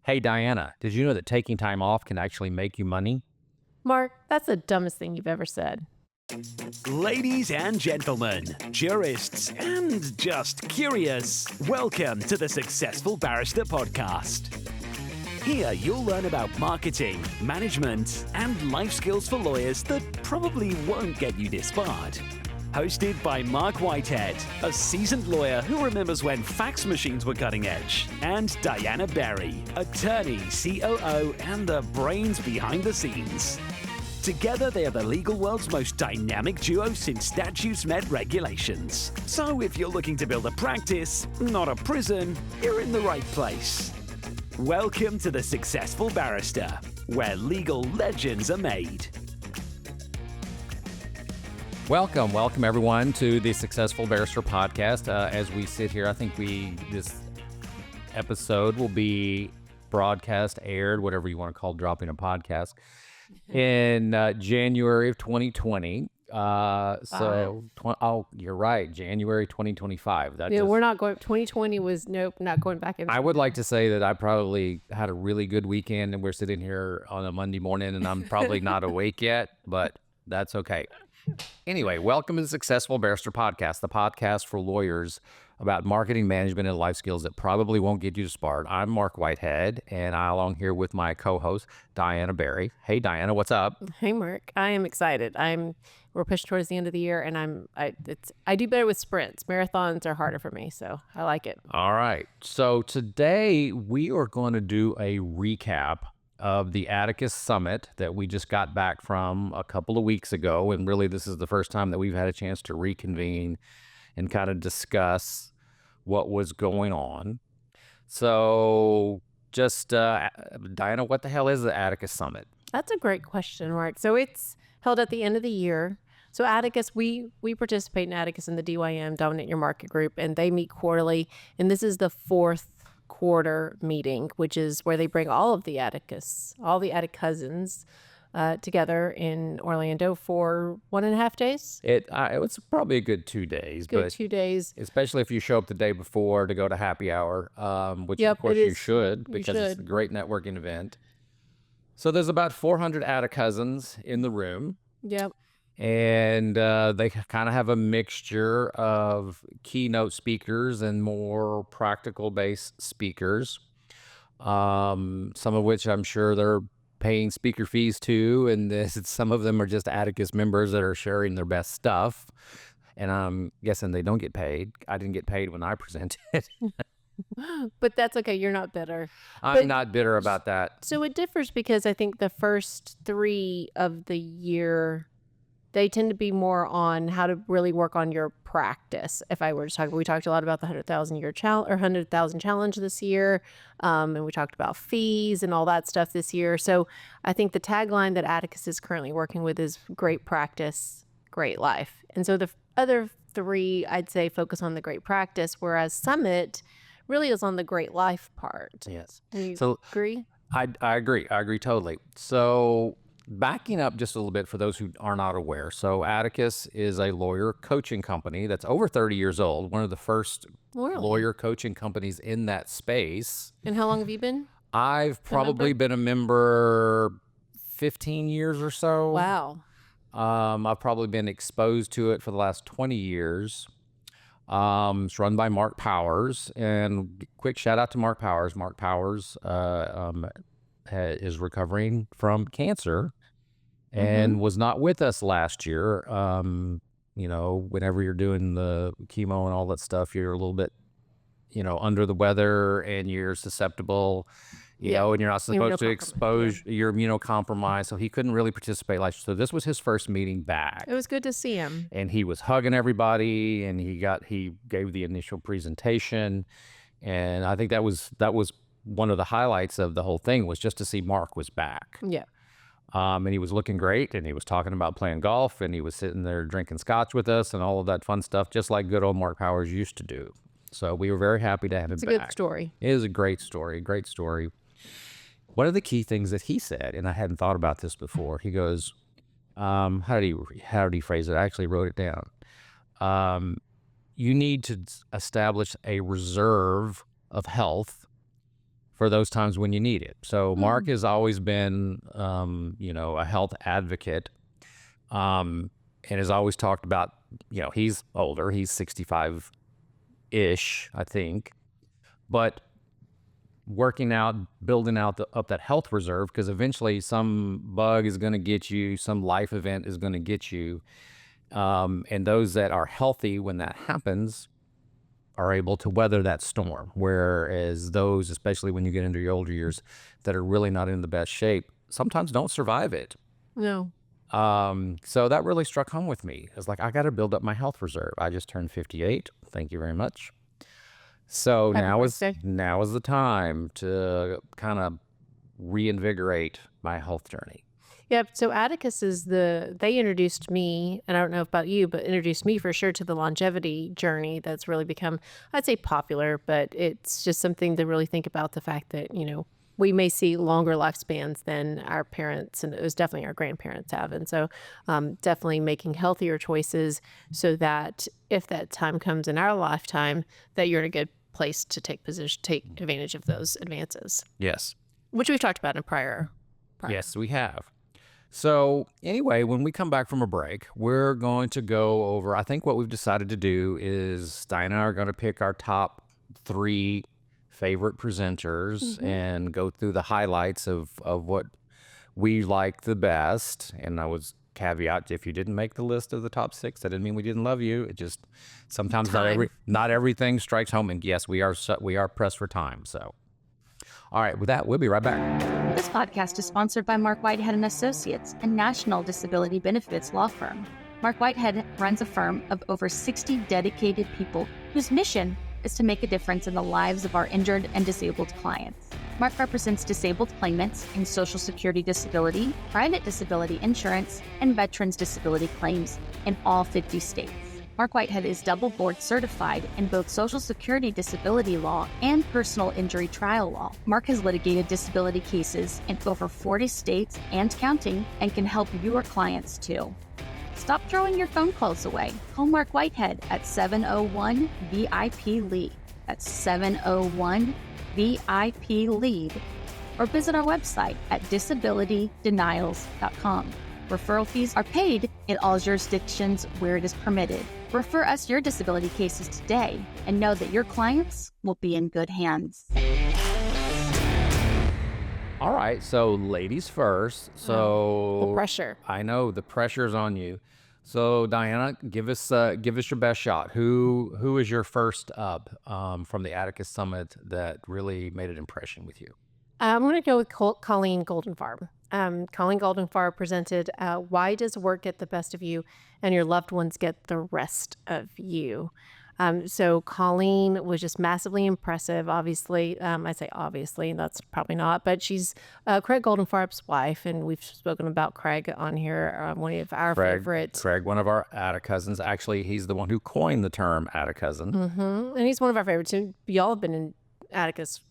Hey, Diana, did you know that taking time off can actually make you money? Mark, that's the dumbest thing you've ever said. Ladies and gentlemen, jurists and just curious, welcome to the Successful Barrister podcast. Here you'll learn about marketing, management, and life skills for lawyers that probably won't get you disbarred. Hosted by Mark Whitehead, a seasoned lawyer who remembers when fax machines were cutting edge, and Diana Berry, attorney, COO, and the brains behind the scenes. Together, they are the legal world's most dynamic duo since statutes met regulations. So if you're looking to build a practice, not a prison, you're in the right place. Welcome to the Successful Barrister, where legal legends are made. Welcome everyone to the Successful Barrister podcast. As we sit here, I think this episode will be broadcast, aired, whatever you want to call dropping a podcast, in January of 2020. You're right, January 2025. We're not going. 2020 was not going back in. I would like to say that I probably had a really good weekend, and we're sitting here on a Monday morning, and I'm probably not awake yet, but that's okay. Anyway, welcome to the Successful Barrister podcast, the podcast for lawyers about marketing, management, and life skills that probably won't get you disbarred. I'm Mark Whitehead, and I'm along here with my co-host, Diana Berry. Hey, Diana, what's up? Hey, Mark. I am excited. We're pushed towards the end of the year, and I do better with sprints. Marathons are harder for me, so I like it. All right. So today we are going to do a recap of the Atticus Summit that we just got back from a couple of weeks ago. And really, this is the first time that we've had a chance to reconvene and kind of discuss what was going on. So just, Diana, what the hell is the Atticus Summit? That's a great question, Mark. So it's held at the end of the year. So Atticus, we participate in Atticus in the DYM, Dominate Your Market Group, and they meet quarterly. And this is the fourth quarter meeting, which is where they bring all the Atticusans together in Orlando for 1.5 days. It was probably a good 2 days. Good 2 days. Especially if you show up the day before to go to happy hour, which of course you should, because it's a great networking event. So there's about 400 Atticusans in the room. Yep. And they kind of have a mixture of keynote speakers and more practical-based speakers, some of which I'm sure they're paying speaker fees to, and some of them are just Atticus members that are sharing their best stuff. And I'm guessing they don't get paid. I didn't get paid when I presented. But that's okay. You're not bitter. I'm not bitter about that. So it differs because I think the first 3 of the year, they tend to be more on how to really work on your practice. If I were to talk, we talked a lot about the 100,000 challenge this year. And we talked about fees and all that stuff this year. So I think the tagline that Atticus is currently working with is great practice, great life. And so the other 3, I'd say, focus on the great practice, whereas Summit really is on the great life part. Yes. You agree? I agree. I agree totally. So backing up just a little bit for those who are not aware. So Atticus is a lawyer coaching company that's over 30 years old, one of the first lawyer coaching companies in that space. And how long have you been? I've probably been a member 15 years or so. Wow. I've probably been exposed to it for the last 20 years. It's run by Mark Powers, and quick shout out to Mark Powers. Mark Powers is recovering from cancer and was not with us last year. Whenever you're doing the chemo and all that stuff, you're a little bit, under the weather and you're susceptible, and you're not supposed to expose, you're immunocompromised. So he couldn't really participate last year. So this was his first meeting back. It was good to see him. And he was hugging everybody, and he gave the initial presentation. And I think that was one of the highlights of the whole thing, was just to see Mark was back. Yeah. And he was looking great, and he was talking about playing golf, and he was sitting there drinking scotch with us and all of that fun stuff, just like good old Mark Powers used to do. So we were very happy to have him back. It's a good story. It is a great story, great story. One of the key things that he said, and I hadn't thought about this before, he goes, how did he phrase it? I actually wrote it down. You need to establish a reserve of health for those times when you need it. So Marc has always been, a health advocate, and has always talked about, he's older, he's 65-ish, I think, but working out, building out up that health reserve, because eventually some bug is going to get you, some life event is going to get you. And those that are healthy when that happens are able to weather that storm. Whereas those, especially when you get into your older years, that are really not in the best shape, sometimes don't survive it. No. So that really struck home with me. It's like, I got to build up my health reserve. I just turned 58. Thank you very much. So Happy now birthday. is the time to kind of reinvigorate my health journey. Yep. So Atticus they introduced me, and I don't know about you, but introduced me for sure to the longevity journey that's really become, I'd say, popular, but it's just something to really think about, the fact that, we may see longer lifespans than our parents, and it was definitely our grandparents have. And so definitely making healthier choices so that if that time comes in our lifetime, that you're in a good place to take advantage of those advances. Yes. Which we've talked about in prior. Yes, we have. So anyway, when we come back from a break, we're going to go over, I think what we've decided to do is Diana and I are going to pick our top 3 favorite presenters and go through the highlights of what we like the best. And I was caveat, if you didn't make the list of the top 6, that didn't mean we didn't love you. It just sometimes not everything strikes home. And yes, we are pressed for time. So, all right, with that, we'll be right back. This podcast is sponsored by Marc Whitehead and Associates, a national disability benefits law firm. Marc Whitehead runs a firm of over 60 dedicated people whose mission is to make a difference in the lives of our injured and disabled clients. Marc represents disabled claimants in Social Security disability, private disability insurance, and veterans disability claims in all 50 states. Marc Whitehead is double board certified in both Social Security disability law and personal injury trial law. Marc has litigated disability cases in over 40 states and counting, and can help your clients too. Stop throwing your phone calls away. Call Marc Whitehead at 701-VIP-LEAD. That's 701-VIP-LEAD. Or visit our website at disabilitydenials.com. Referral fees are paid in all jurisdictions where it is permitted. Refer us your disability cases today and know that your clients will be in good hands. All right, so ladies first. So The pressure. I know the pressure's on you. So Diana, give us your best shot. Who is your first up from the Atticus Summit that really made an impression with you? I'm going to go with Colleen Goldenfarb. Colleen Goldenfarb presented Why Does Work Get the Best of You and Your Loved Ones Get the Rest of You? So Colleen was just massively impressive. Obviously, I say obviously, that's probably not, but she's Craig Goldenfarb's wife, and we've spoken about Craig on here, one of our favorites. Craig, one of our Atticusins. Actually, he's the one who coined the term Atticusin. And he's one of our favorites. Y'all have been in Atticus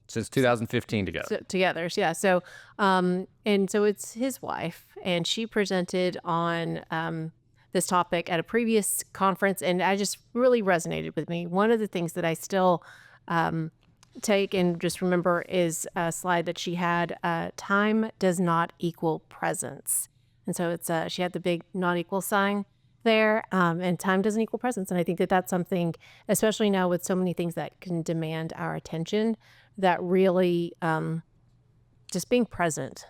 since 2015 together. Yeah. So, and so it's his wife, and she presented on this topic at a previous conference, and I just really resonated with me. One of the things that I still take and just remember is a slide that she had, time does not equal presence. And so it's she had the big not equal sign there, and time doesn't equal presence. And I think that that's something, especially now with so many things that can demand our attention, that really just being present.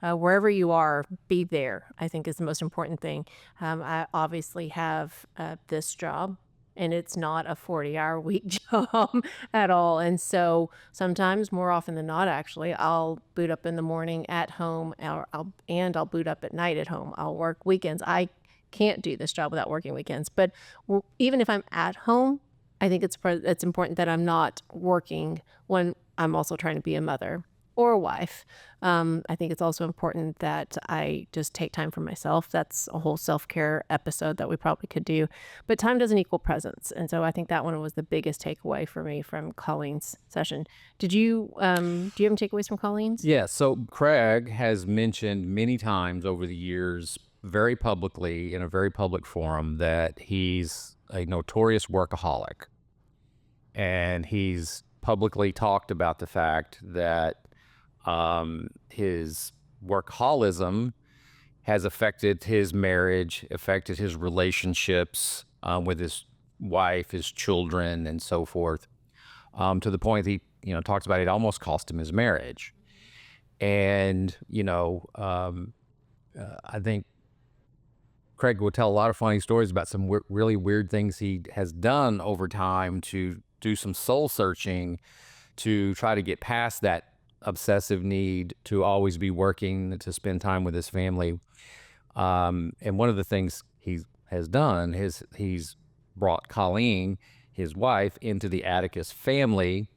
Wherever you are, be there, I think is the most important thing. I obviously have this job, and it's not a 40-hour-week job at all. And so sometimes, more often than not, actually, I'll boot up in the morning at home, I'll boot up at night at home. I'll work weekends. I can't do this job without working weekends. But even if I'm at home, I think it's important that I'm not working when I'm also trying to be a mother or a wife. I think it's also important that I just take time for myself. That's a whole self-care episode that we probably could do. But time doesn't equal presence. And so I think that one was the biggest takeaway for me from Colleen's session. Do you have any takeaways from Colleen's? Yeah, so Craig has mentioned many times over the years, very publicly, in a very public forum, that he's a notorious workaholic. And he's publicly talked about the fact that his workaholism has affected his marriage, affected his relationships with his wife, his children, and so forth, to the point he, talks about it almost cost him his marriage. And, I think Craig will tell a lot of funny stories about some really weird things he has done over time to do some soul searching to try to get past that obsessive need to always be working, to spend time with his family. And one of the things he has done is he's brought Colleen, his wife, into the Atticus family,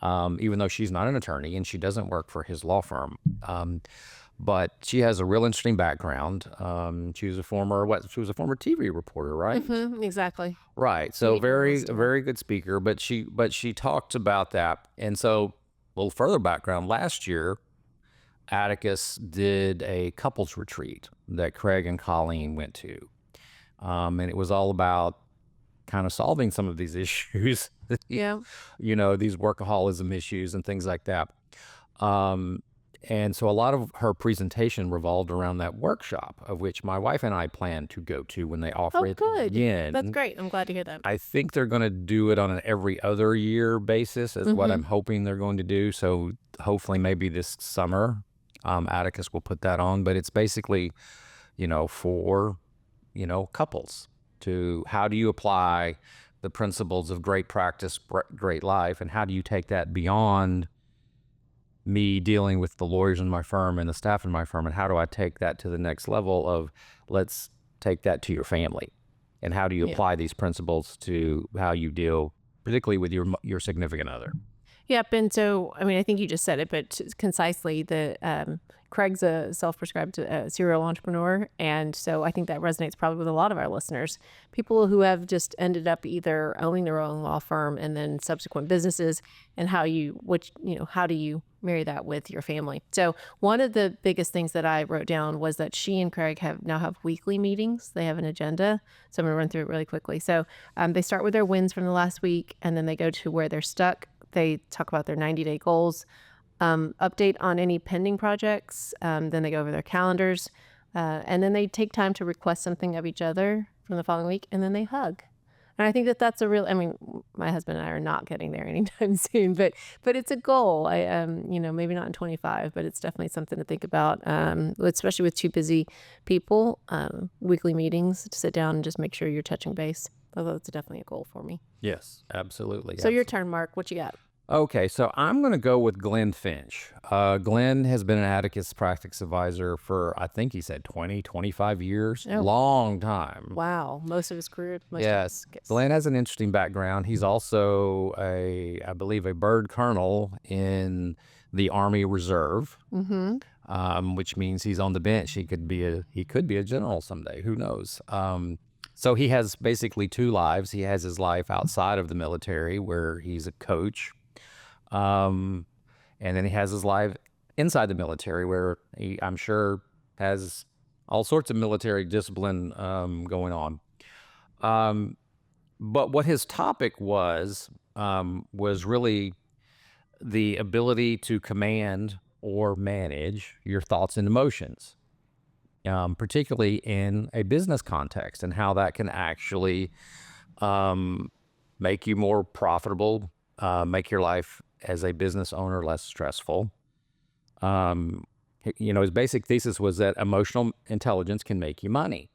even though she's not an attorney and she doesn't work for his law firm. But she has a real interesting background. She was a former TV reporter, right? Exactly. Right. So very good speaker, but she talked about that. And so a little further background, last year, Atticus did a couples retreat that Craig and Colleen went to. And it was all about kind of solving some of these issues, Yeah. These workaholism issues and things like that. And so a lot of her presentation revolved around that workshop, of which my wife and I plan to go to when they offer it again. That's great. I'm glad to hear that. I think they're going to do it on an every other year basis is what I'm hoping they're going to do. So hopefully maybe this summer, Atticus will put that on. But it's basically, for, couples to how do you apply the principles of great practice, great life, and how do you take that beyond me dealing with the lawyers in my firm and the staff in my firm, and how do I take that to the next level of let's take that to your family, and how do you apply these principles to how you deal, particularly with your significant other. Yep. And so, I think you just said it, but concisely, Craig's a self-prescribed serial entrepreneur. And so I think that resonates probably with a lot of our listeners, people who have just ended up either owning their own law firm and then subsequent businesses, and how do you marry that with your family? So one of the biggest things that I wrote down was that she and Craig now have weekly meetings. They have an agenda. So I'm going to run through it really quickly. So they start with their wins from the last week, and then they go to where they're stuck. They talk about their 90-day goals, update on any pending projects. Then they go over their calendars, and then they take time to request something of each other from the following week, and then they hug. And I think that that's my husband and I are not getting there anytime soon, but it's a goal. Maybe not in 25, but it's definitely something to think about, especially with two busy people, weekly meetings to sit down and just make sure you're touching base. Although it's definitely a goal for me. Yes, absolutely. So your turn, Mark. What you got? Okay, so I'm going to go with Glen Finch. Glen has been an Atticus practice advisor for, I think he said 20, 25 years. Oh. Long time. Wow. Most of his career. Yes. Glen has an interesting background. He's also I believe, a bird colonel in the Army Reserve, which means he's on the bench. He could be a general someday. Who knows? So he has basically two lives. He has his life outside of the military where he's a coach. And then he has his life inside the military where he, I'm sure, has all sorts of military discipline going on. But what his topic was really the ability to command or manage your thoughts and emotions. Particularly in a business context, and how that can actually make you more profitable, make your life as a business owner less stressful. His basic thesis was that emotional intelligence can make you money.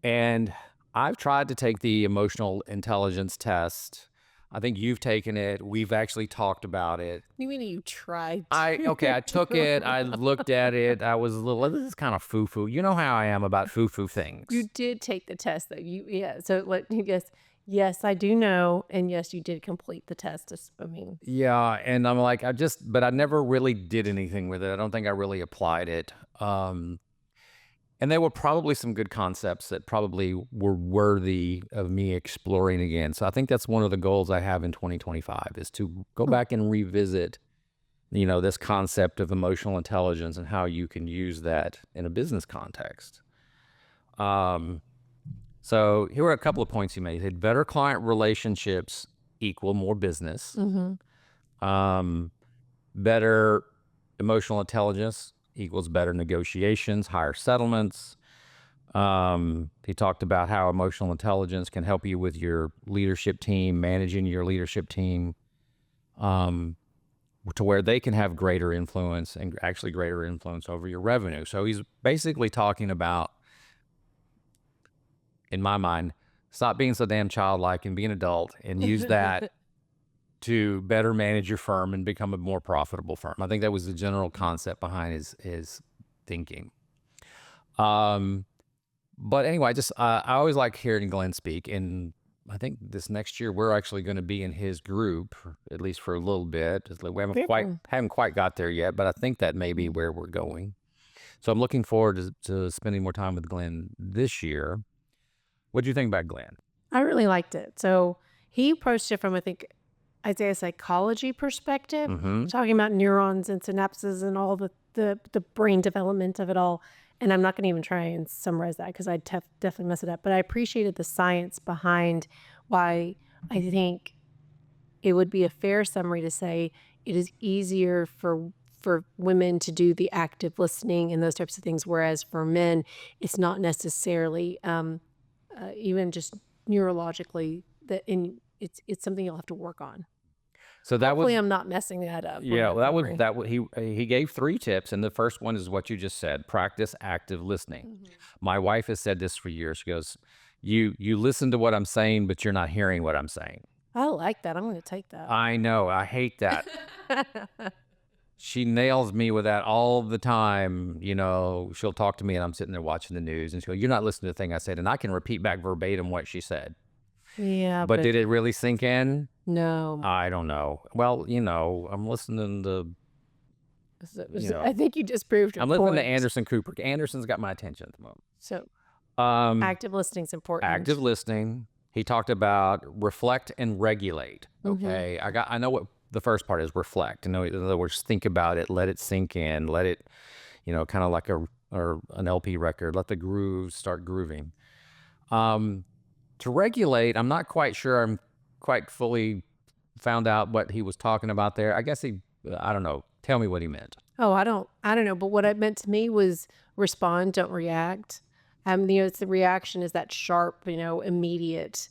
And I've tried to take the emotional intelligence test. I think you've taken it. We've actually talked about it. You mean you tried? I took it. I looked at it. I was a little, this is kind of foo-foo. You know how I am about foo-foo things. You did take the test, though. So yes, I do know. And yes, you did complete the test. Yeah. And I'm like, but I never really did anything with it. I don't think I really applied it. And there were probably some good concepts that probably were worthy of me exploring again. So I think that's one of the goals I have in 2025 is to go back and revisit, this concept of emotional intelligence and how you can use that in a business context. So here are a couple of points he made. He had better client relationships equal more business. Mm-hmm. Better emotional intelligence equals better negotiations, higher settlements. He talked about how emotional intelligence can help you with your leadership team, managing your leadership team, to where they can have greater influence and actually greater influence over your revenue. So he's basically talking about, in my mind, stop being so damn childlike and be an adult and use that to better manage your firm and become a more profitable firm. I think that was the general concept behind his thinking. But anyway, I always like hearing Glen speak, and I think this next year we're actually going to be in his group, at least for a little bit. We haven't quite got there yet, but I think that may be where we're going. So I'm looking forward to spending more time with Glen this year. What do you think about Glen? I really liked it. So he approached it from, I think, I'd say a psychology perspective, talking about neurons and synapses and all the brain development of it all. And I'm not going to even try and summarize that because I'd definitely mess it up. But I appreciated the science behind why I think it would be a fair summary to say it is easier for women to do the active listening and those types of things, whereas for men, it's not necessarily even just neurologically it's something you'll have to work on. So that Hopefully I'm not messing that up. Yeah, he gave 3 tips, and the first one is what you just said: practice active listening. My wife has said this for years. She goes, "You listen to what I'm saying, but you're not hearing what I'm saying." I like that. I'm going to take that. I know. I hate that. She nails me with that all the time. She'll talk to me, and I'm sitting there watching the news, and she'll go, "You're not listening to the thing I said," and I can repeat back verbatim what she said. Yeah, but did it really sink in? No. I don't know. Well, I'm listening to. I think you just proved your point. I'm listening to Anderson Cooper. Anderson's got my attention at the moment. So, active listening is important. Active listening. He talked about reflect and regulate. Okay, I know what the first part is. Reflect. In other words, think about it. Let it sink in. Let it, kind of like an LP record. Let the grooves start grooving. To regulate, I'm not quite sure I'm quite fully found out what he was talking about there. I guess I don't know. Tell me what he meant. Oh, I don't know. But what it meant to me was respond, don't react. It's the reaction is that sharp, immediate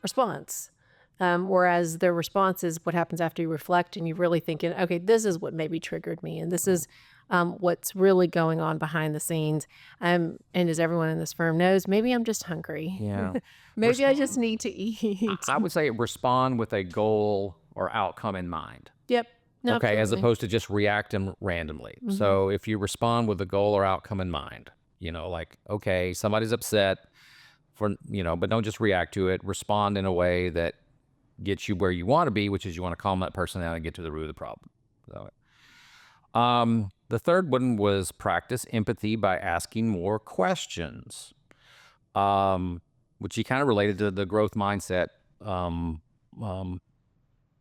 response. Whereas the response is what happens after you reflect and you're really thinking, okay, this is what maybe triggered me. And this is what's really going on behind the scenes. And as everyone in this firm knows, maybe I'm just hungry. Yeah. Maybe I just need to eat. I would say respond with a goal or outcome in mind. Yep. No, okay, absolutely. as opposed to just reacting randomly. So if you respond with a goal or outcome in mind, like, okay, somebody's upset but don't just react to it. Respond in a way that gets you where you want to be, which is you want to calm that person down and get to the root of the problem. So, the third one was practice empathy by asking more questions, which he kind of related to the growth mindset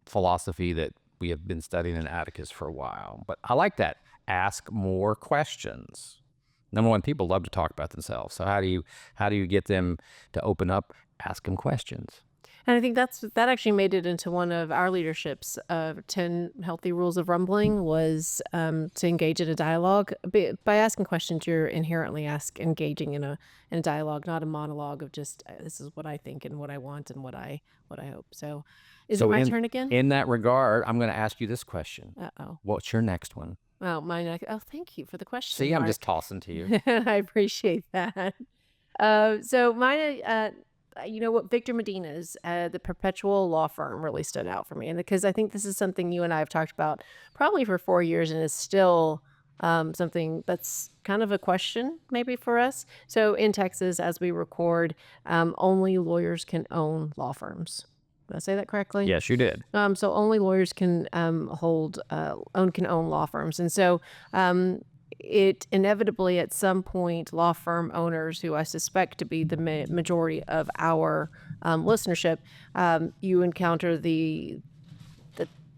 philosophy that we have been studying in Atticus for a while. But I like that. Ask more questions. Number one, people love to talk about themselves. So how do you get them to open up? Ask them questions. And I think that actually made it into one of our leadership's 10 healthy rules of rumbling was to engage in a dialogue. By asking questions, you're inherently engaging in a dialogue, not a monologue of just this is what I think and what I want and what I hope. So is it my turn again? In that regard, I'm going to ask you this question. Uh-oh. What's your next one? Oh, mine. Oh, thank you for the question. See, Mark. I'm just tossing to you. I appreciate that. So mine, what Victor Medina's, the Perpetual Law Firm really stood out for me. And because I think this is something you and I have talked about probably for 4 years and is still something that's kind of a question maybe for us. So in Texas, as we record, only lawyers can own law firms. Did I say that correctly? Yes, you did. So only lawyers can own law firms. And so it inevitably at some point, law firm owners, who I suspect to be the majority of our listenership, you encounter the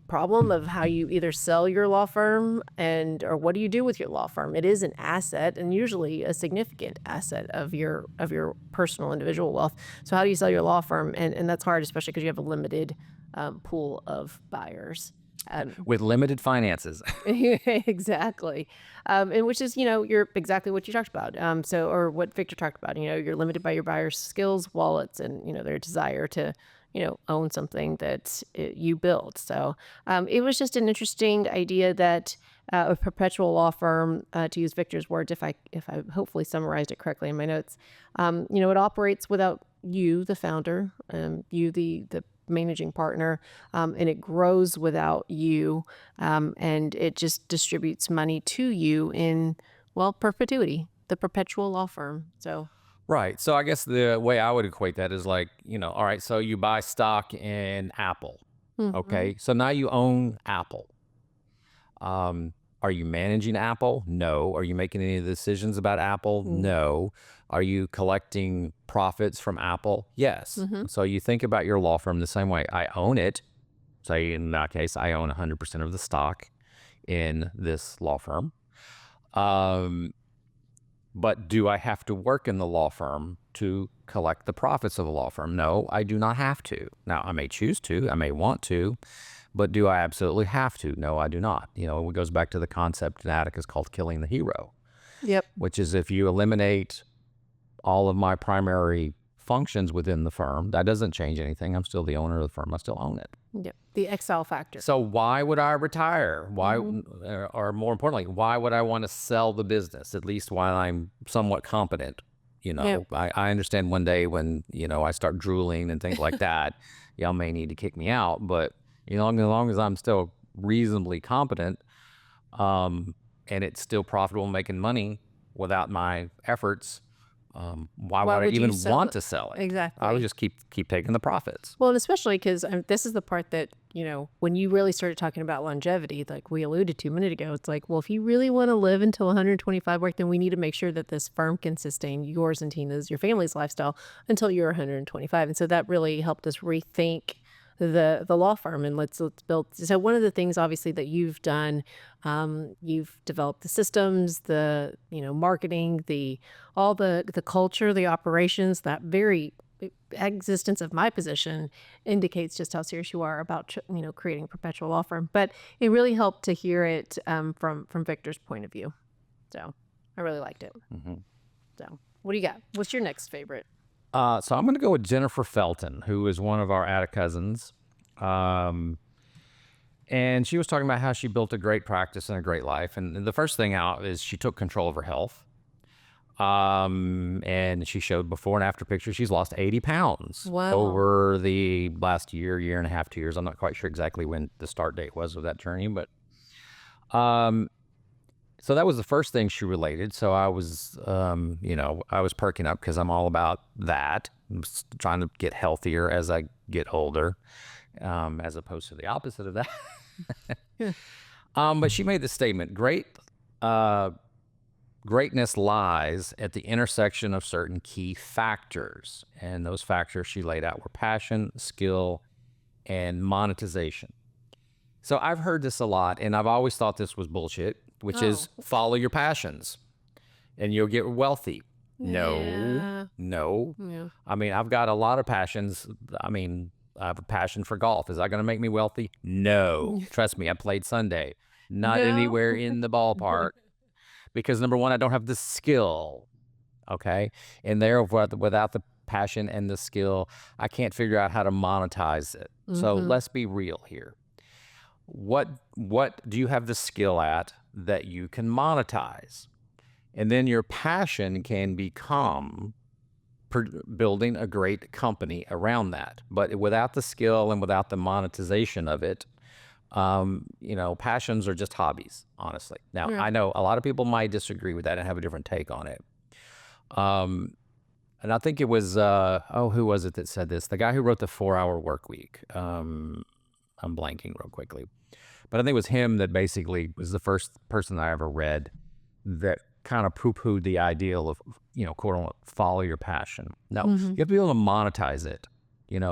problem of how you either sell your law firm or what do you do with your law firm. It is an asset and usually a significant asset of your personal individual wealth. So how do you sell your law firm? And that's hard, especially because you have a limited pool of buyers. With limited finances. Exactly. And which is, you're exactly what you talked about. Or what Victor talked about, you're limited by your buyer's skills, wallets, and, their desire to, own something that you build. So it was just an interesting idea that a perpetual law firm, to use Victor's words, if I hopefully summarized it correctly in my notes, it operates without you, the founder, you, the managing partner, and it grows without you, and it just distributes money to you in, perpetuity, the perpetual law firm. So Right. So I guess the way I would equate that is like, all right, so you buy stock in Apple. Okay. So now you own Apple. Are you managing Apple? No. Are you making any decisions about Apple? No. Are you collecting profits from Apple? Yes. So you think about your law firm the same way. I own it. Say in that case, I own 100% of the stock in this law firm. But do I have to work in the law firm to collect the profits of the law firm? No, I do not have to. Now, I may choose to, I may want to, but do I absolutely have to? No, I do not. It goes back to the concept in Atticus called killing the hero. Yep. Which is if you eliminate all of my primary functions within the firm, that doesn't change anything. I'm still the owner of the firm. I still own it. Yep. The exile factor. So why would I retire? Why, or more importantly, why would I want to sell the business, at least while I'm somewhat competent? Yep. I understand one day when, I start drooling and things like that, y'all may need to kick me out, but as long as I'm still reasonably competent, and it's still profitable, making money without my efforts, why would I even want to sell it? Exactly. I would just keep taking the profits. Well, and especially because this is the part that, when you really started talking about longevity, like we alluded to a minute ago, it's like, well, if you really want to live until 125 work, then we need to make sure that this firm can sustain yours and Tina's, your family's lifestyle until you're 125. And so that really helped us rethink the law firm, and let's build. So one of the things obviously that you've done, you've developed the systems, the marketing, all the culture, the operations. That very existence of my position indicates just how serious you are about creating a perpetual law firm. But it really helped to hear it from Victor's point of view. So I really liked it. So what do you got? What's your next favorite? So I'm going to go with Jennifer Felton, who is one of our Atticusins. And she was talking about how she built a great practice and a great life. And the first thing out is she took control of her health. And she showed before and after pictures. She's lost 80 pounds over the last year and a half, 2 years. I'm not quite sure exactly when the start date was of that journey, but so that was the first thing she related. So I was, I was perking up because I'm all about that. I'm trying to get healthier as I get older, as opposed to the opposite of that. But she made this statement: greatness lies at the intersection of certain key factors. And those factors she laid out were passion, skill, and monetization. So I've heard this a lot, and I've always thought this was bullshit, which is follow your passions and you'll get wealthy. No. Yeah. I mean, I've got a lot of passions. I mean, I have a passion for golf. Is that going to make me wealthy? No. Trust me, I played Sunday. Not anywhere in the ballpark. Because number one, I don't have the skill. Okay. And without the passion and the skill, I can't figure out how to monetize it. So let's be real here. What do you have the skill at that you can monetize? And then your passion can become building a great company around that. But without the skill and without the monetization of it, passions are just hobbies, honestly. Now, I know a lot of people might disagree with that and have a different take on it. And I think it was, who was it that said this? The guy who wrote the 4-Hour Workweek. I'm blanking real quickly. But I think it was him that basically was the first person I ever read that kind of poo-pooed the ideal of, quote unquote, follow your passion. Now, you have to be able to monetize it.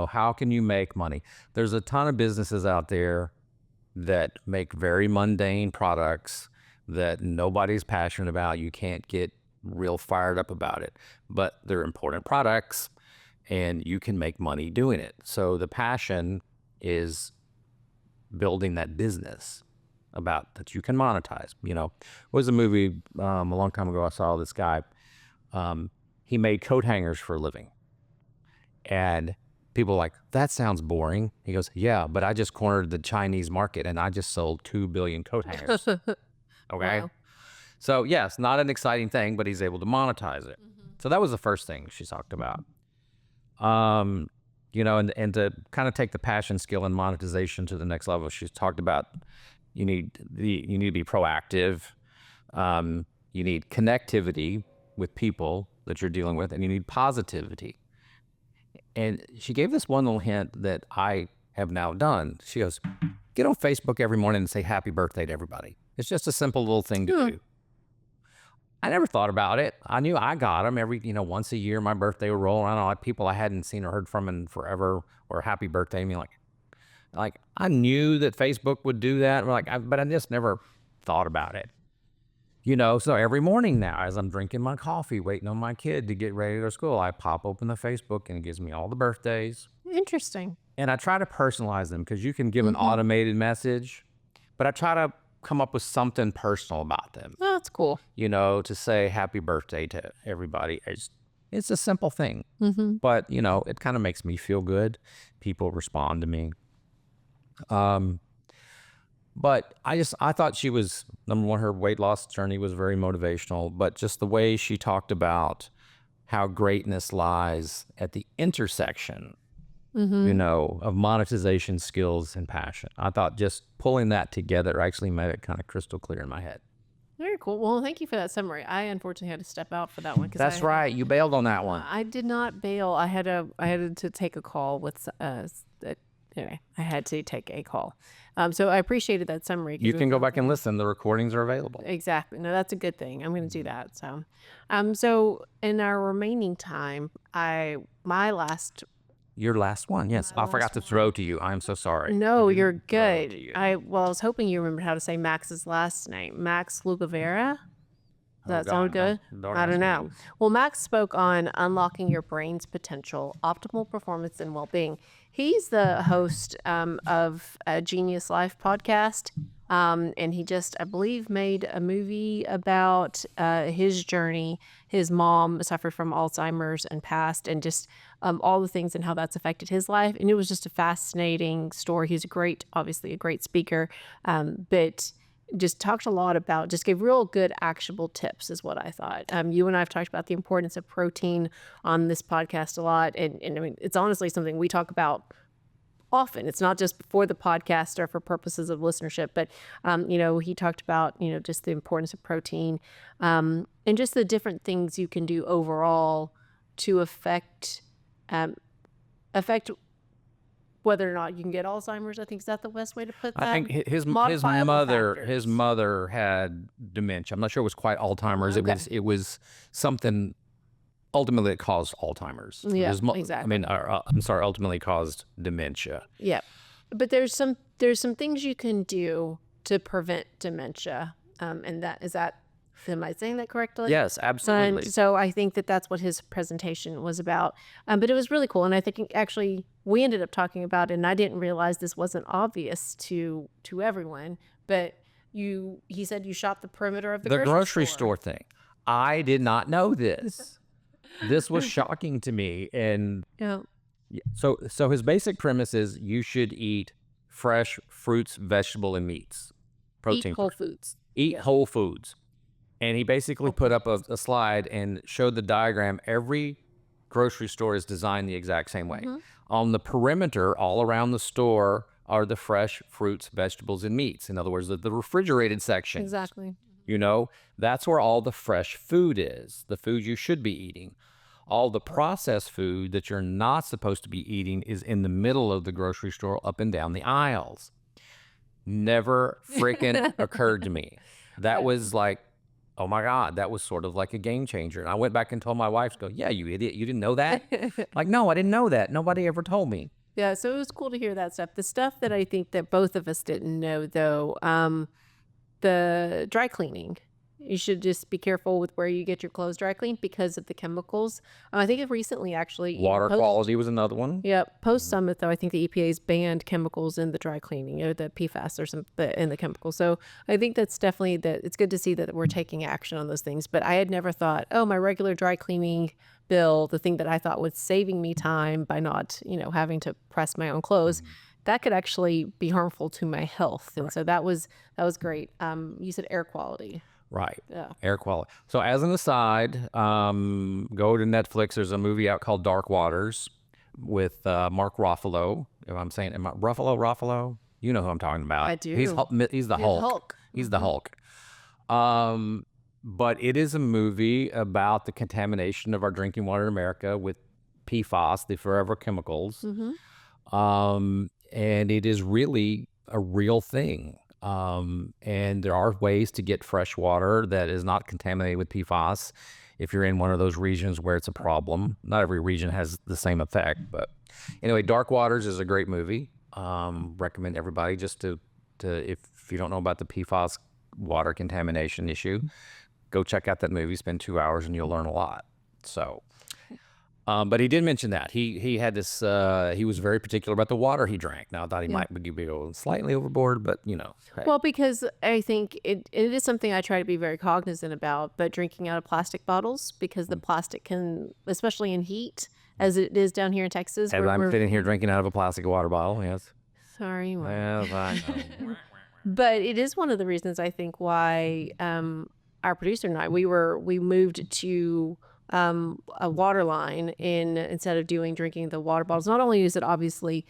How can you make money? There's a ton of businesses out there that make very mundane products that nobody's passionate about. You can't get real fired up about it, but they're important products and you can make money doing it. So the passion is building that business about that you can monetize. You know, it was a movie a long time ago. I saw this guy. He made coat hangers for a living, and people were like, that sounds boring. He goes, yeah, but I just cornered the Chinese market and I just sold 2 billion coat hangers. Okay. Wow. So yes, not an exciting thing, but he's able to monetize it. So that was the first thing she talked about. You know, and to kind of take the passion, skill, and monetization to the next level, she's talked about you need to be proactive. You need connectivity with people that you're dealing with, and you need positivity. And she gave this one little hint that I have now done. She goes, get on Facebook every morning and say happy birthday to everybody. It's just a simple little thing to do. I never thought about it. I knew I got them every, once a year. My birthday would roll around. Like people I hadn't seen or heard from in forever, or happy birthday to me. Like I knew that Facebook would do that. But I just never thought about it. So every morning now, as I'm drinking my coffee, waiting on my kid to get ready to go to school, I pop open the Facebook and it gives me all the birthdays. Interesting. And I try to personalize them because you can give an automated message, but I try to come up with something personal about them. Oh, that's cool. To say happy birthday to everybody. It's a simple thing, but it kind of makes me feel good. People respond to me. But I thought she was, number one, her weight loss journey was very motivational, but just the way she talked about how greatness lies at the intersection, of monetization skills and passion. I thought just pulling that together actually made it kind of crystal clear in my head. Very cool. Well, thank you for that summary. I unfortunately had to step out for that one. That's right. You bailed on that one. I did not bail. I had to take a call with, anyway, I had to take a call. So I appreciated that summary. You can go back and listen. The recordings are available. Exactly. No, that's a good thing. I'm going to do that. So in our remaining time, Your last one, yes. I forgot to throw to you. I'm so sorry. No, you're good. I was hoping you remembered how to say Max's last name. Max Lugavere? Does that sound good? I don't know. Well, Max spoke on unlocking your brain's potential, optimal performance, and well-being. He's the host of a Genius Life podcast, and he just, I believe, made a movie about his journey. His mom suffered from Alzheimer's and passed, and just all the things and how that's affected his life. And it was just a fascinating story. He's obviously a great speaker, but just talked a lot about, just gave real good actionable tips is what I thought. You and I have talked about the importance of protein on this podcast a lot. And I mean, it's honestly something we talk about often. It's not just for the podcast or for purposes of listenership, but, he talked about, just the importance of protein and just the different things you can do overall to affect whether or not you can get Alzheimer's. I think, is that the best way to put that? I think his mother had dementia. I'm not sure it was quite Alzheimer's. Okay. It was something ultimately that caused Alzheimer's. Yeah, exactly. Ultimately caused dementia. Yeah, but there's some things you can do to prevent dementia, and am I saying that correctly? Yes, absolutely. So I think that's what his presentation was about. But it was really cool. And I think actually we ended up talking about it, and I didn't realize this wasn't obvious to everyone, but he said you shop the perimeter of the grocery store thing. I did not know this. This was shocking to me. And so his basic premise is you should eat fresh fruits, vegetable, and meats. Protein. Eat whole foods. Eat whole foods. And he basically put up a slide and showed the diagram. Every grocery store is designed the exact same way. On the perimeter, all around the store, are the fresh fruits, vegetables, and meats. In other words, the refrigerated section. Exactly. That's where all the fresh food is, the food you should be eating. All the processed food that you're not supposed to be eating is in the middle of the grocery store, up and down the aisles. Never freaking occurred to me. That was like, oh my God, that was sort of like a game changer. And I went back and told my wife, yeah, you idiot, you didn't know that? Like, no, I didn't know that. Nobody ever told me. Yeah, so it was cool to hear that stuff. The stuff that I think that both of us didn't know, though, the dry cleaning. You should just be careful with where you get your clothes dry cleaned because of the chemicals. I think recently, actually, Water quality was another one. Yeah, post Summit though, I think the EPA's banned chemicals in the dry cleaning, the PFAS or something in the chemicals. So I think that's definitely that. It's good to see that we're taking action on those things. But I had never thought, oh, my regular dry cleaning bill, the thing that I thought was saving me time by not, having to press my own clothes, that could actually be harmful to my health. And so that was great. You said air quality. Right. Yeah. Air quality. So as an aside, go to Netflix. There's a movie out called Dark Waters with Mark Ruffalo. If I'm saying, Ruffalo? You know who I'm talking about. I do. He's the Hulk. He's the Hulk. But it is a movie about the contamination of our drinking water in America with PFAS, the forever chemicals. And it is really a real thing. And there are ways to get fresh water that is not contaminated with PFAS if you're in one of those regions where it's a problem. Not every region has the same effect, but anyway, Dark Waters is a great movie. Recommend everybody just to if you don't know about the PFAS water contamination issue, go check out that movie, spend 2 hours and you'll learn a lot. So, but he did mention that he had this, he was very particular about the water he drank. Now I thought he might be going slightly overboard, but hey. Well, because I think it is something I try to be very cognizant about, but drinking out of plastic bottles, because the plastic can, especially in heat, as it is down here in Texas. As I'm sitting here drinking out of a plastic water bottle, yes. Sorry. Yes, I know. But it is one of the reasons I think why our producer and I, we moved to a water line instead of drinking the water bottles. Not only is it obviously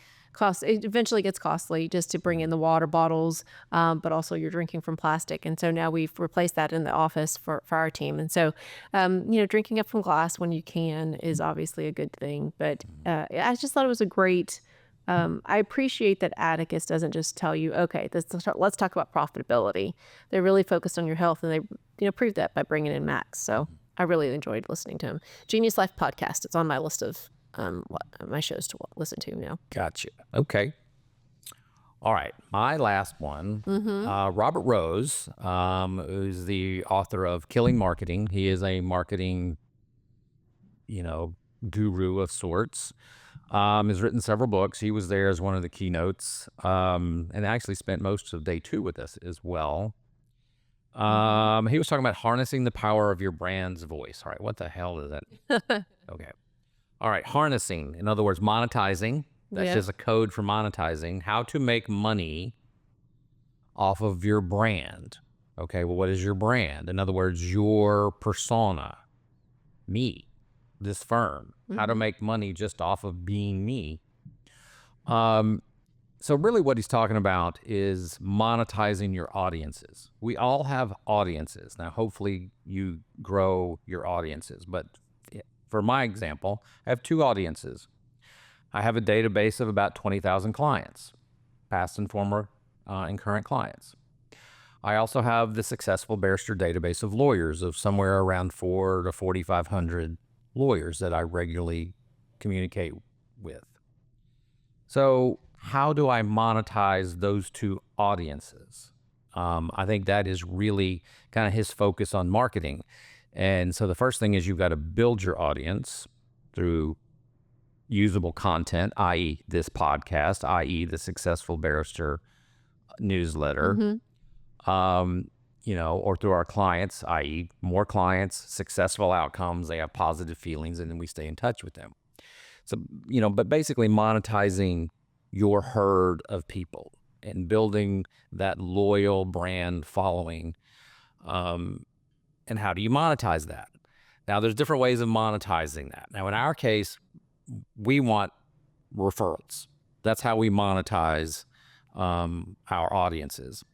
it eventually gets costly just to bring in the water bottles, but also you're drinking from plastic. And so now we've replaced that in the office for our team. And so, drinking up from glass when you can is obviously a good thing. But I just thought it was a great, I appreciate that Atticus doesn't just tell you, okay, let's talk about profitability. They're really focused on your health, and they proved that by bringing in Max. So I really enjoyed listening to him. Genius Life podcast. It's on my list of my shows to listen to now. Gotcha. Okay. All right. My last one, Robert Rose, who's the author of Killing Marketing. He is a marketing, guru of sorts. Has written several books. He was there as one of the keynotes, and actually spent most of day 2 with us as well. He was talking about harnessing the power of your brand's voice. All right, what the hell is that? Okay. All right, harnessing. In other words, monetizing. That's just a code for monetizing. How to make money off of your brand. Okay, well, what is your brand? In other words, your persona. Me, this firm. How to make money just off of being me. So really what he's talking about is monetizing your audiences. We all have audiences. Now, hopefully you grow your audiences, but for my example, I have 2 audiences. I have a database of about 20,000 clients, past and former and current clients. I also have the Successful Barrister database of lawyers of somewhere around 400 to 4,500 lawyers that I regularly communicate with. So how do I monetize those 2 audiences? I think that is really kind of his focus on marketing. And so the first thing is you've got to build your audience through usable content, i.e. this podcast, i.e. the Successful Barrister newsletter, or through our clients, i.e. more clients, successful outcomes, they have positive feelings, and then we stay in touch with them. So, but basically monetizing your herd of people and building that loyal brand following. And how do you monetize that? Now, there's different ways of monetizing that. Now, in our case, we want referrals. That's how we monetize our audiences.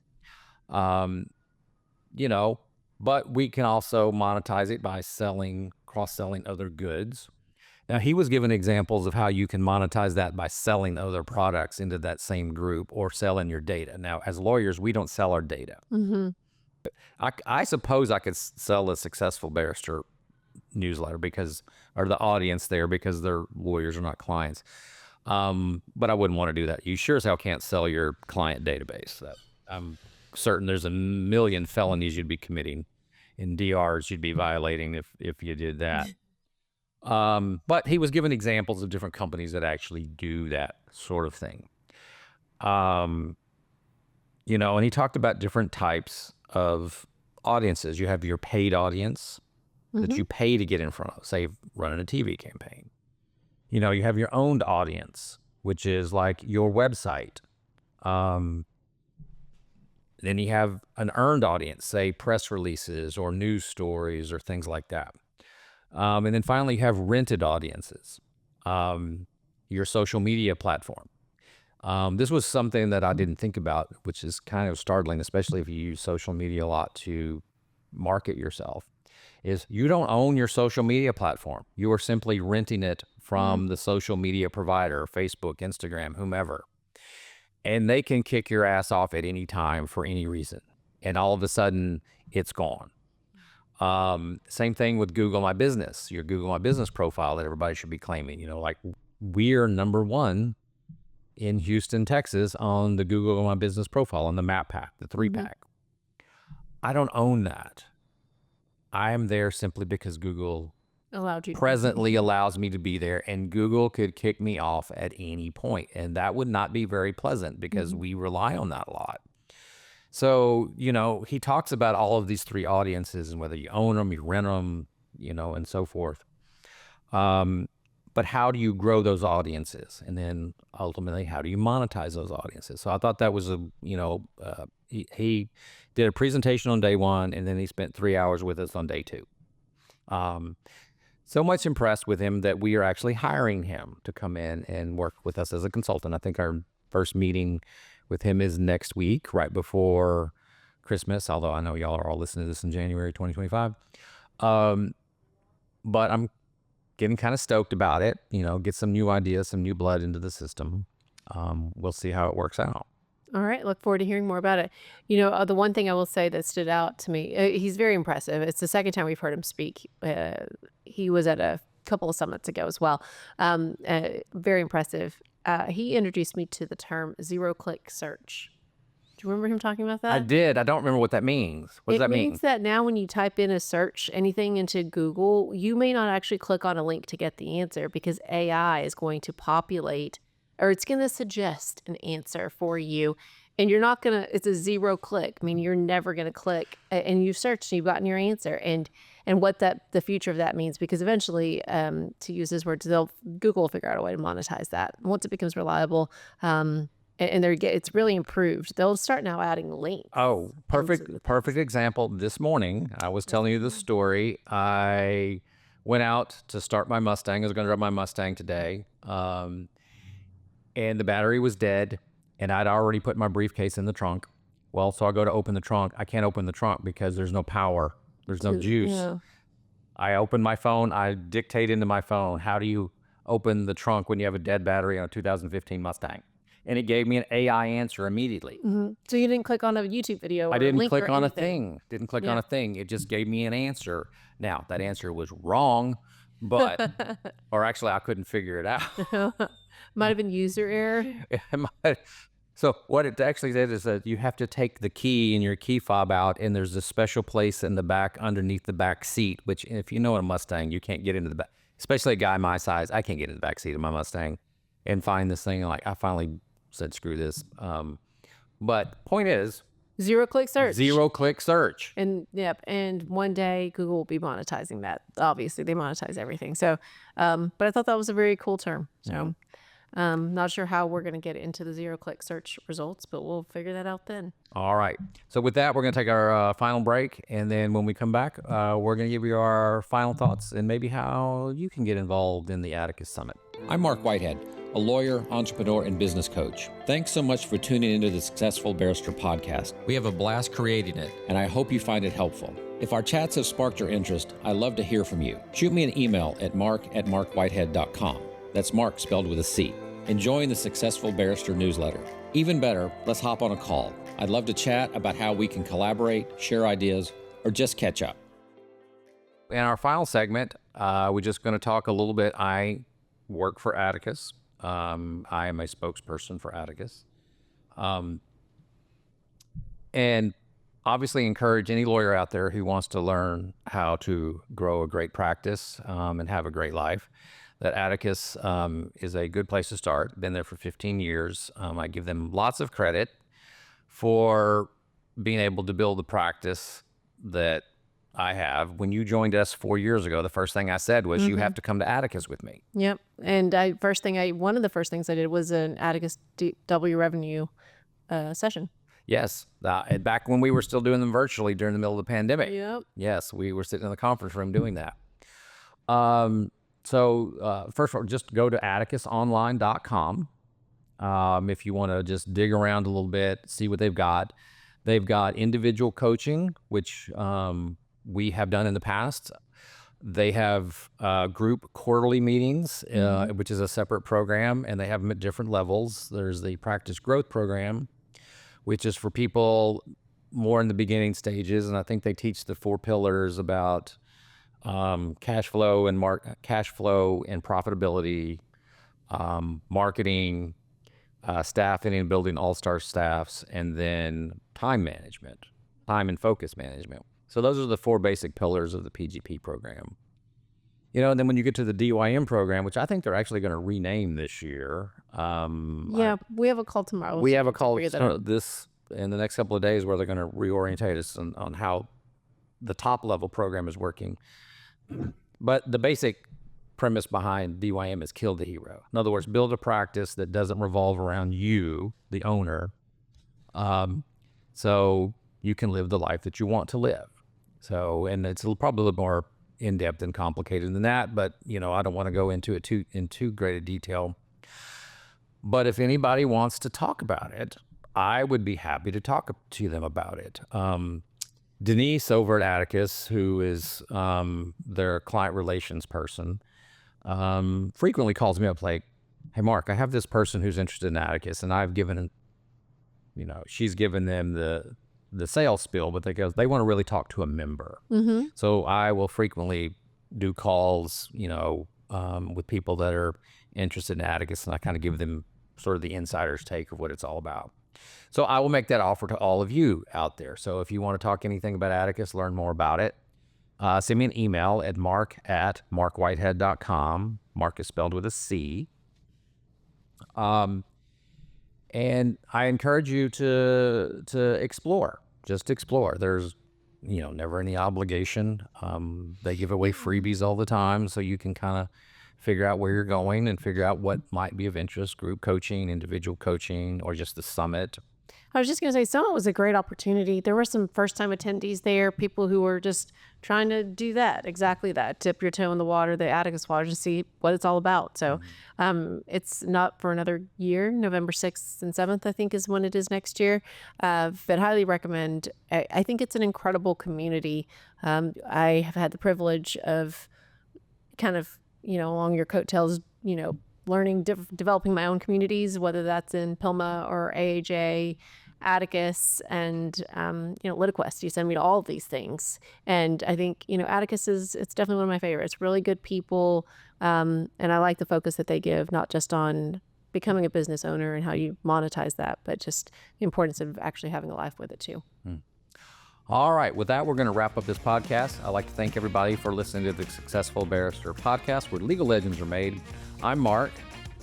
But we can also monetize it by cross-selling other goods. Now, he was given examples of how you can monetize that by selling other products into that same group or selling your data. Now, as lawyers, we don't sell our data. I suppose I could sell a Successful Barrister newsletter or the audience there because they're lawyers or not clients. But I wouldn't want to do that. You sure as hell can't sell your client database. I'm certain there's a million felonies you'd be committing in DRs you'd be violating if you did that. But he was given examples of different companies that actually do that sort of thing. And he talked about different types of audiences. You have your paid audience that you pay to get in front of, say, running a TV campaign. You have your owned audience, which is like your website. Then you have an earned audience, say press releases or news stories or things like that. And then finally, you have rented audiences, your social media platform. This was something that I didn't think about, which is kind of startling, especially if you use social media a lot to market yourself, is you don't own your social media platform. You are simply renting it from the social media provider, Facebook, Instagram, whomever. And they can kick your ass off at any time for any reason. And all of a sudden, it's gone. Same thing with Google My Business, your Google My Business profile that everybody should be claiming. Like we're number one in Houston, Texas on the Google My Business profile, on the map pack, the 3-pack. I don't own that. I am there simply because Google presently allows me to be there, and Google could kick me off at any point. And that would not be very pleasant because we rely on that a lot. So, he talks about all of these 3 audiences and whether you own them, you rent them, and so forth. But how do you grow those audiences? And then ultimately, how do you monetize those audiences? So I thought that was he did a presentation on day 1, and then he spent 3 hours with us on day 2. So much impressed with him that we are actually hiring him to come in and work with us as a consultant. I think our first meeting with him is next week, right before Christmas, although I know y'all are all listening to this in January 2025. But I'm getting kind of stoked about it, get some new ideas, some new blood into the system. We'll see how it works out. All right. Look forward to hearing more about it. The one thing I will say that stood out to me, he's very impressive. It's the second time we've heard him speak. He was at a couple of summits ago as well. Very impressive. He introduced me to the term zero-click search. Do you remember him talking about that? I did. I don't remember what that means. What does that mean? It means that now when you type in a search, anything into Google, you may not actually click on a link to get the answer because AI is going to populate, or it's going to suggest an answer for you. And you're not going to, it's a zero click. I mean, you're never going to click, and you've searched and you've gotten your answer. And what the future of that means, because eventually, to use his words, Google will figure out a way to monetize that. Once it becomes reliable, and it's really improved. They'll start now adding links. Oh, perfect example. This morning, I was telling you the story. I went out to start my Mustang. I was going to drive my Mustang today, and the battery was dead, and I'd already put my briefcase in the trunk. Well, so I go to open the trunk. I can't open the trunk because there's no power. There's no juice. Yeah. I open my phone. I dictate into my phone, how do you open the trunk when you have a dead battery on a 2015 Mustang? And it gave me an AI answer immediately. So you didn't click on a YouTube video or I didn't click on anything. Didn't click on a thing. It just gave me an answer. Now, that answer was wrong, but, or actually I couldn't figure it out. Might have been user error. So what it actually did is that you have to take the key in your key fob out, and there's a special place in the back underneath the back seat, which if you know a Mustang, you can't get into the back, especially a guy my size. I can't get in the back seat of my Mustang and find this thing. Like, I finally said, screw this. But point is, zero-click search. Zero-click search. And and one day Google will be monetizing that. Obviously, they monetize everything. So, but I thought that was a very cool term. So, not sure how we're going to get into the zero-click search results, but we'll figure that out then. All right. So with that, we're going to take our final break, and then when we come back, we're going to give you our final thoughts and maybe how you can get involved in the Atticus Summit. I'm Mark Whitehead, a lawyer, entrepreneur, and business coach. Thanks so much for tuning into the Successful Barrister podcast. We have a blast creating it, and I hope you find it helpful. If our chats have sparked your interest, I'd love to hear from you. Shoot me an email at mark@markwhitehead.com. That's Mark spelled with a C. Enjoying the Successful Barrister newsletter. Even better, let's hop on a call. I'd love to chat about how we can collaborate, share ideas, or just catch up. In our final segment, we're just going to talk a little bit. I work for Atticus. I am a spokesperson for Atticus. And obviously encourage any lawyer out there who wants to learn how to grow a great practice and have a great life, that Atticus is a good place to start. Been there for 15 years. I give them lots of credit for being able to build the practice that I have. When you joined us 4 years ago, the first thing I said was, you have to come to Atticus with me. Yep. And one of the first things I did was an Atticus W revenue session. Yes. And back when we were still doing them virtually during the middle of the pandemic. Yep. Yes, we were sitting in the conference room doing that. So first of all, just go to atticusonline.com. If you want to just dig around a little bit, see what they've got. They've got individual coaching, which we have done in the past. They have group quarterly meetings, which is a separate program, and they have them at different levels. There's the practice growth program, which is for people more in the beginning stages, and I think they teach the 4 pillars about cash flow and profitability, marketing, staffing and building all-star staffs, and then time management, time and focus management. So those are the 4 basic pillars of the PGP program. And then when you get to the DYM program, which I think they're actually going to rename this year. We have a call tomorrow. We have a call this in the next couple of days where they're going to reorientate us on how the top level program is working. But the basic premise behind DYM is kill the hero. In other words, build a practice that doesn't revolve around you, the owner, so you can live the life that you want to live. So, and it's probably a little more in-depth and complicated than that, but I don't want to go into it in too great a detail. But if anybody wants to talk about it, I would be happy to talk to them about it. Denise over at Atticus, who is their client relations person, frequently calls me up like, hey, Mark, I have this person who's interested in Atticus, and I've given, she's given them the sales spiel, but they want to really talk to a member. So I will frequently do calls, with people that are interested in Atticus, and I kind of give them sort of the insider's take of what it's all about. So I will make that offer to all of you out there. So if you want to talk anything about Atticus, learn more about it, send me an email at mark@markwhitehead.com. Mark is spelled with a C. And I encourage you to explore. Just explore. There's, never any obligation. They give away freebies all the time, so you can kind of figure out where you're going and figure out what might be of interest, group coaching, individual coaching, or just the summit. I was just going to say, Summit was a great opportunity. There were some first-time attendees there, people who were just trying to do that, exactly that, dip your toe in the water, the Atticus water, to see what it's all about. So it's not for another year. November 6th and 7th, I think, is when it is next year. But highly recommend. I think it's an incredible community. I have had the privilege of kind of, along your coattails, learning, developing my own communities, whether that's in PILMA or AAJ, Atticus, and, LitiQuest. You send me to all of these things. And I think, Atticus it's definitely one of my favorites. Really good people. And I like the focus that they give, not just on becoming a business owner and how you monetize that, but just the importance of actually having a life with it too. All right. With that, we're going to wrap up this podcast. I'd like to thank everybody for listening to the Successful Barrister podcast, where legal legends are made. I'm Mark.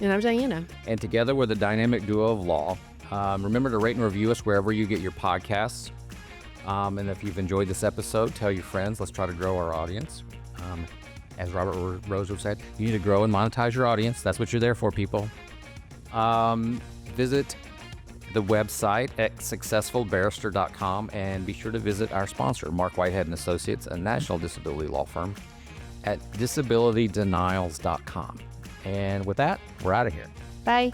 And I'm Diana. And together we're the dynamic duo of law. Remember to rate and review us wherever you get your podcasts. And if you've enjoyed this episode, tell your friends. Let's try to grow our audience. As Robert Rose said, you need to grow and monetize your audience. That's what you're there for, people. Visit the website at successfulbarrister.com, and be sure to visit our sponsor, Mark Whitehead & Associates, a national disability law firm, at disabilitydenials.com. And with that, we're out of here. Bye.